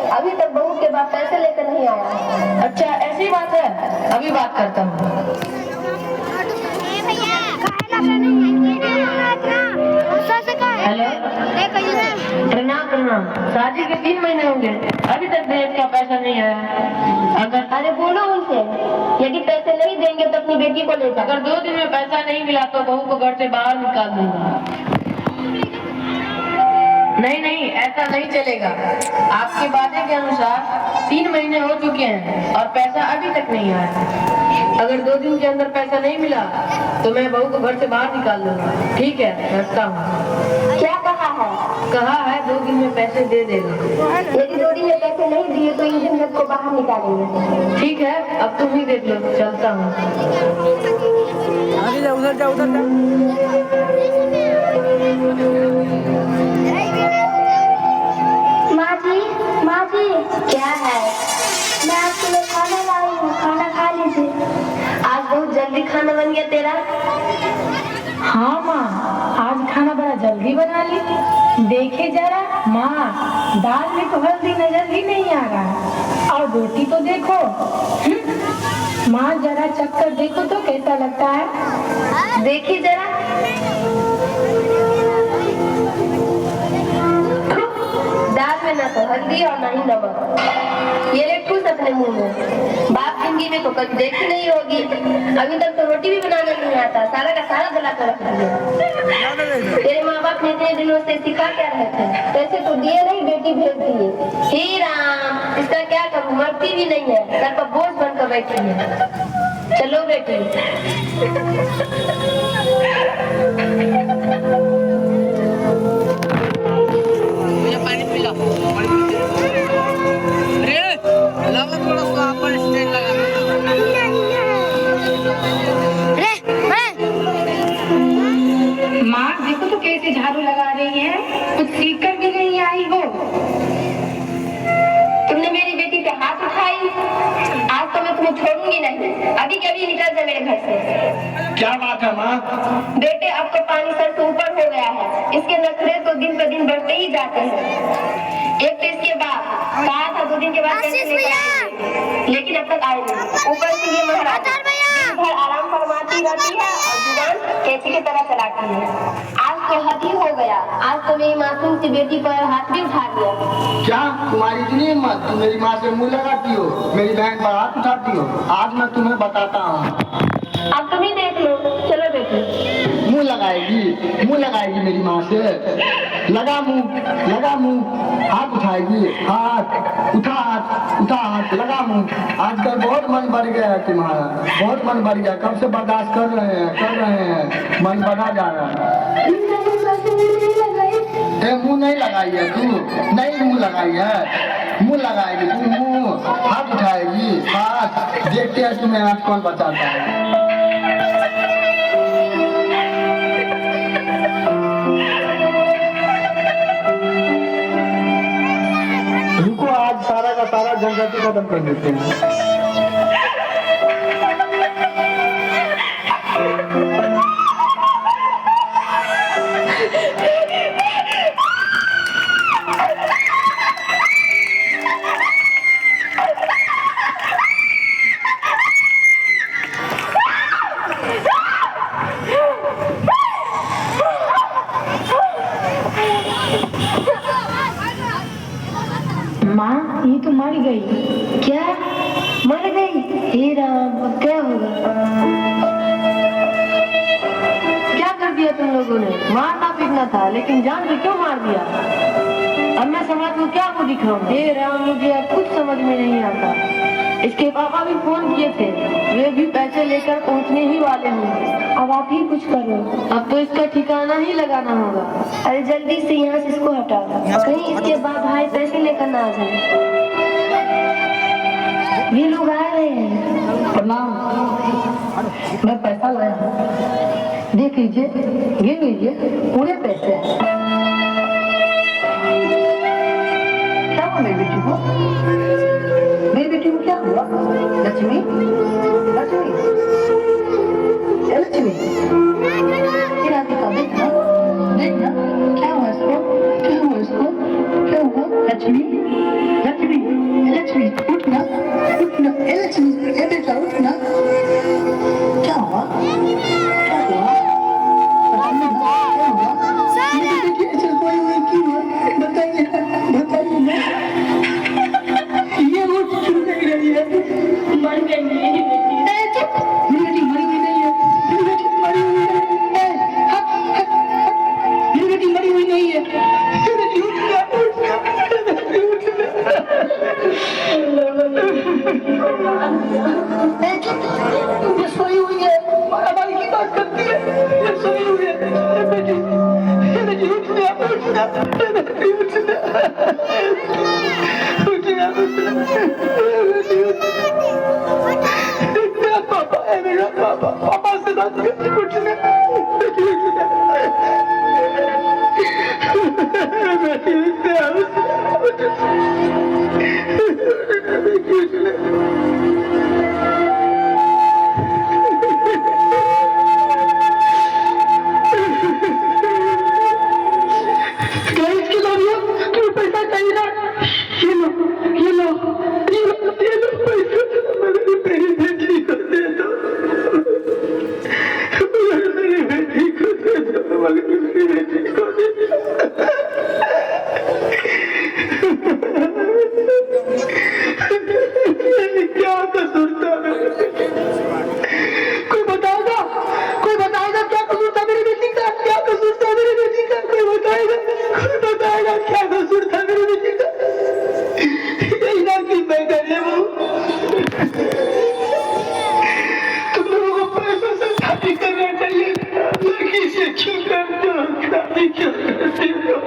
अभी तक बहू के बाद पैसे लेकर नहीं आया। अच्छा ऐसी बात है, अभी बात करता हूँ। हेलो, प्रणाम प्रणाम। शादी के 3 महीने होंगे, अभी तक दहेज का पैसा नहीं आया। अरे बोलो उनसे, यदि पैसे नहीं देंगे तो अपनी बेटी को ले जाओ। अगर 2 दिन में पैसा नहीं मिला तो बहू को घर से बाहर निकाल दूंगा। नहीं नहीं, ऐसा नहीं चलेगा। आपके वादे के अनुसार 3 महीने हो चुके हैं और पैसा अभी तक नहीं आया। अगर 2 दिन के अंदर पैसा नहीं मिला तो मैं बहू को घर से बाहर निकाल दूंगा। ठीक है, रखता हूँ। क्या कहा है? कहा है 2 दिन में पैसे दे देगा। यदि 2 दिन में पैसे नहीं दिए तो इन दिन को बाहर निकालेंगे। ठीक है, अब तुम ही देख लो, चलता हूँ। आगे जा, उधर जा, उधर जा। माँ जी, क्या है? मैं आपके लिए खाना लाई हूँ, खाना खा लीजिए। आज बहुत जल्दी खाना बन गया तेरा। हाँ माँ, आज खाना बड़ा जल्दी बना ली। देखे जरा माँ, दाल में तो हल्दी नजर ही नहीं आ रहा, और रोटी तो देखो। माँ जरा चक्कर देखो तो कैसा लगता है। देखिए जरा। दाल में ना तो हल्दी और ना ही नमक। ये ले ठूस अपने मुंह में। बाप जिंदगी में तो कभी देखी नहीं होगी। अभी तक तो रोटी भी बनाना नहीं आता, सारा का सारा गला कर रख दिया। तेरे माँ बाप ने इतने दिनों से सिखा क्या रहे थे? पैसे तो दिए नहीं, बेटी भेज दिए। हे राम, इसका क्या करूँ? मरती भी नहीं है, सर पर बोझ बनकर बैठी है। चलो बेटी। पानी पिला। अरे लगा थोड़ा सा अपन स्टेज लगा। माँ देखो तो कैसे झाड़ू लगा रही है, कुछ सीख कर भी नहीं आई हो। तुमने मेरी बेटी पे हाथ उठाई, आज तो मैं तुम्हें छोड़ूंगी नहीं। अभी के अभी निकल जा मेरे घर से। क्या बात है माँ? बेटे अब तो पानी सर से ऊपर हो गया है। इसके नखरे तो दिन पर दिन बढ़ते ही जाते हैं। एक तो इसके बाद कहा था 2 दिन के बाद पैसे लेकर आएंगे, लेकिन अब तक आए नहीं। ऊपर से ये महाराज दिन भर आराम फरमाती रहती है और जुबान कैंची की तरह चलाती है। आज तो हद ही हो गया। आज तो मेरी मासूम सी बेटी पर हाथ भी उठा दिया। क्या तुम्हारी इतनी हिम्मत? तुम मेरी माँ से मुंह लगाती हो, मेरी बहन पर हाथ उठाती हो। आज मैं तुम्हें बताता हूँ। अब तुम ही देख लो। चलो बेटी। मुंह लगाएगी मेरी माँ से। लगा मुंह, हाथ उठाएगी, हाथ उठा हाथ, लगा मुंह। आजकल बहुत मन बढ़ गया है तुम्हारा, बहुत मन बढ़ गया। कब से बर्दाश्त कर रहे हैं, मन बढ़ा जा रहा है। मुंह नहीं लगाई है तू? नहीं मुंह लगाई है, मुंह लगाएगी तू। मुंह, हाथ उठाएगी, हाथ। देखते हैं तुम्हें आज कौन बचाता है। रुको, आज सारा का सारा झंझट खत्म कर देते हैं। माँ ये तो मर गई। क्या मर गई? हे राम, अब क्या होगा? क्या कर दिया तुम लोगों ने? मारना पीटना था, लेकिन जान से क्यों मार दिया? अब मैं समाज को क्या को दिखाऊं? हे राम, मुझे अब कुछ समझ में नहीं आता। इसके पापा भी फोन किए थे, वे भी पैसे लेकर पहुंचने ही वाले हैं। अब आप ही कुछ करो। अब तो इसका ठिकाना ही लगाना होगा। अरे जल्दी से यहाँ से इसको हटा दो, कहीं इसके बाप भाई पैसे लेकर ना आ जाए। ये लोग आ रहे हैं। प्रणाम। मैं पैसा लाया हूँ, देख लीजिए, गिन लीजिए, पूरे पैसे हैं। क्या हुआ मेरी बेटी को? मेरी बेटी को क्या हुआ? लक्ष्मी, लक्ष्मी, ए लक्ष्मी, ये राधिका देखना, देखना, क्या हुआ इसको? क्या हुआ इसको? क्या हुआ? लक्ष्मी, लक्ष्मी, लक्ष्मी उठना, उठना, ए लक्ष्मी, ए बेटा उठना। क्या हुआ? क्या हुआ? क्या हुआ? मेरी बेटी ऐसे सोई हुई क्यों है? बताइए, बताइए ना। ये उठ क्यों नहीं रही है? मर गई मेरी बेटी। ए, चुप! मेरी बेटी मरी हुई नहीं है। मेरी बेटी मरी हुई है। ए, हट, हट, हट। मेरी बेटी मरी हुई नहीं है। मेरी बेटी उठना, उठना, मेरी बेटी उठना। ए, चुप! ये सोई हुई है। हमारी की बात करती है। ये सोई हुई है। ए, बेटी उठना, उठना, ए, बेटी उठना। उठना, उठना, ए, बेटी उठना। पापा है मेरा पापा, पापा से बात कर, उठना, बेटी उठना, बेटी उठना, बेटी उठना। गाइस की लोग तुम्हें पैसा चाहिए ना? ये लो, ये लो, ये लो, ये लो पैसा। मेरी बेटी को दे दो, मेरी बेटी को दे दो, मेरी बेटी को दे दो। क्या कसूर था मेरे बेटे? कोई बताएगा? कोई बताएगा क्या कसूर था मेरी बेटी का? क्या कसूर था मेरी बेटी का? कोई बताएगा? कोई बताएगा क्या कसूर था मेरी बेटी का? यही ना कि मैं करे वो। तुम लोगों को पैसों से शादी करना चाहिए। लड़की से क्यों करते हो? शादी क्यों करते हो?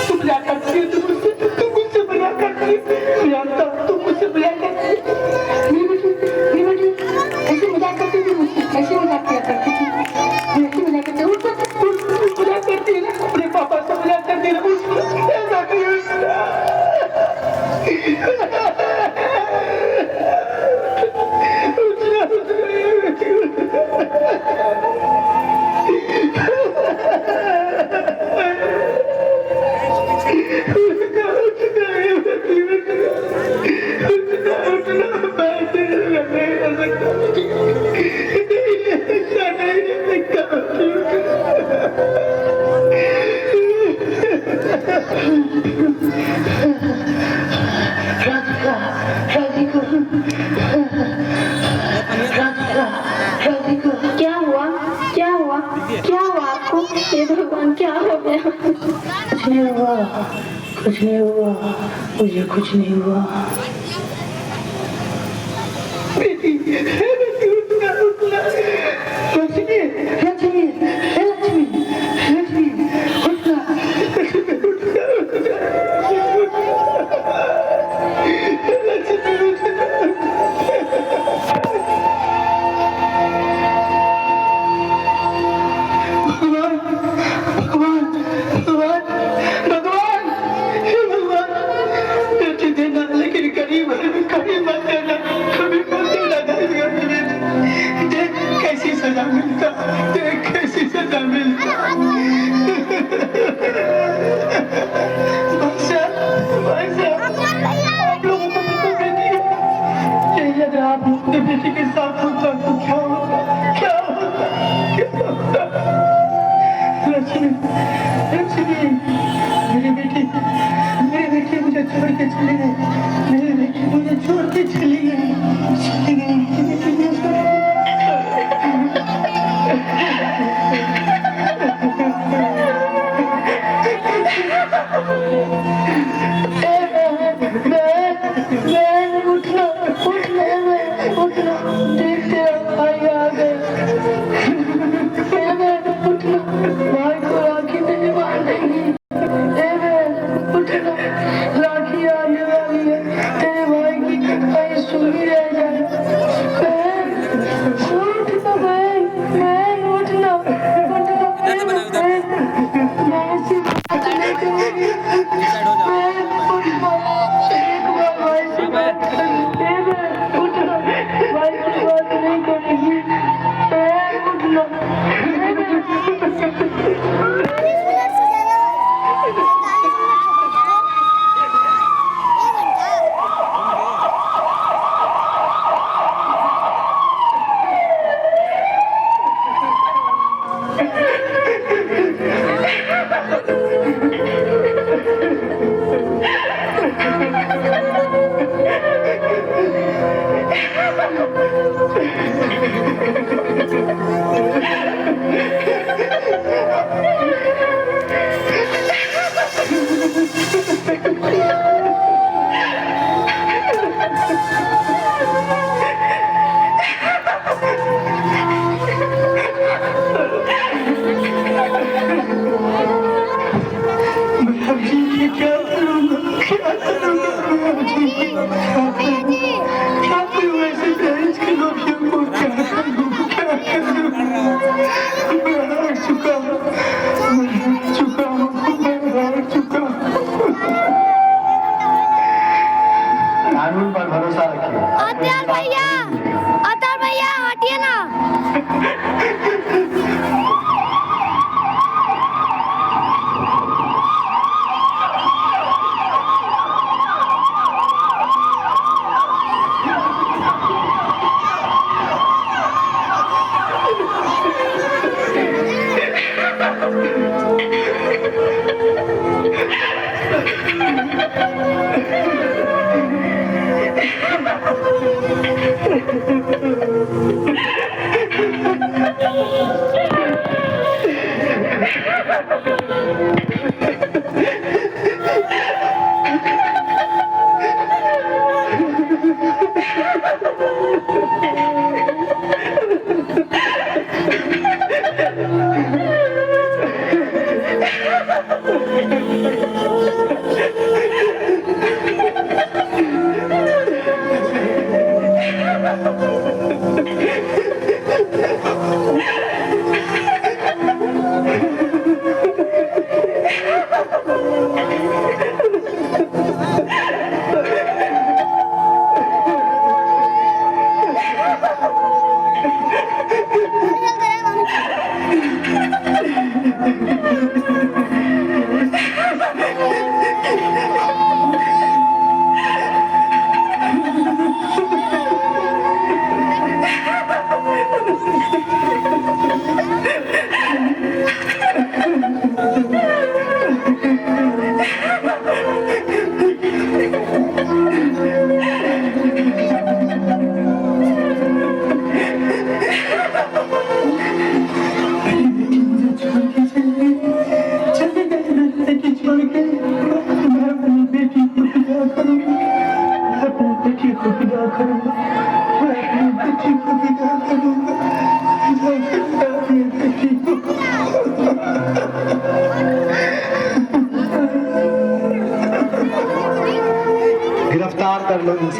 तुम मजाक करती हो, तुम मुझसे मजाक करती हो। जानता हूँ तुम मुझसे मजाक करती हो। मेरी बेटी ऐसे मजाक करती थी मुझसे, ऐसे मजाक किया करती थी। मैं ऐसे मजाक करती हूँ, मजाक करती है ना, अपने पापा से मजाक करती है ना, क्या हुआ? क्या हुआ? क्या हुआ आपको? हे भगवान, क्या हो गया? कुछ नहीं हुआ, कुछ नहीं हुआ, मुझे कुछ नहीं हुआ। बेटी उठना, उठना। लक्ष्मी, लक्ष्मी, लक्ष्मी, लक्ष्मी, उठना, उठना, उठना, लक्ष्मी उठना। भगवान, भगवान, भगवान, भगवान, हे भगवान, बेटी देना, लेकिन करीब मत देना, कभी मत देना। देख कैसी सजा मिलता, देख कैसी सजा मिलता। भाई साहब, आप लोगों को तो बेटी है, यही अगर आप अपने बेटी के साथ होता तो क्या होता, क्या होता, क्या होता? लक्ष्मी, लक्ष्मी, मेरी बेटी मुझे छोड़ के चली गई। मेरी बेटी मुझे छोड़ के चली गई, चली गई। उठना, उठना, उठना, देखते भाई आ गए। उठना, भाई को राखी नहीं बांधेंगी। उठना, राखी आने वाली है, तेरे भाई की कहीं सुनी रह जाए। उठना बहन, बहन उठना, उठना, मैं ऐसी बात नहीं करूँगी। बहन उठना, एक बार भाई से बात कर। उठना, भाई से बात नहीं करेगी। बहन उठना।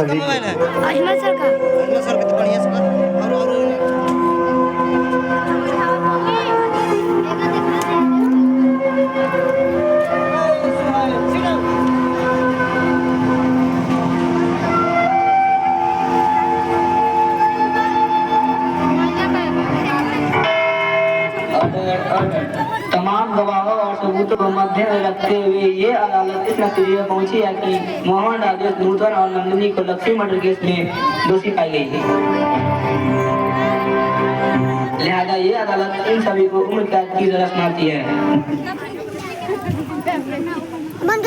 सभी को। मोबाइल है अजमल सर का अजमल सर कितने बढ़िया से कर और तमाम गवाहों और सबूतों को मध्य में रखते हुए ये अदालत इस नतीजे पर पहुंची है कि मोहन राजेश नूतन और नंदिनी को लक्ष्मी मर्डर केस में दोषी पाई गई है। लिहाजा ये अदालत इन सभी को उम्र कैद की सजा सुनाती है। बंद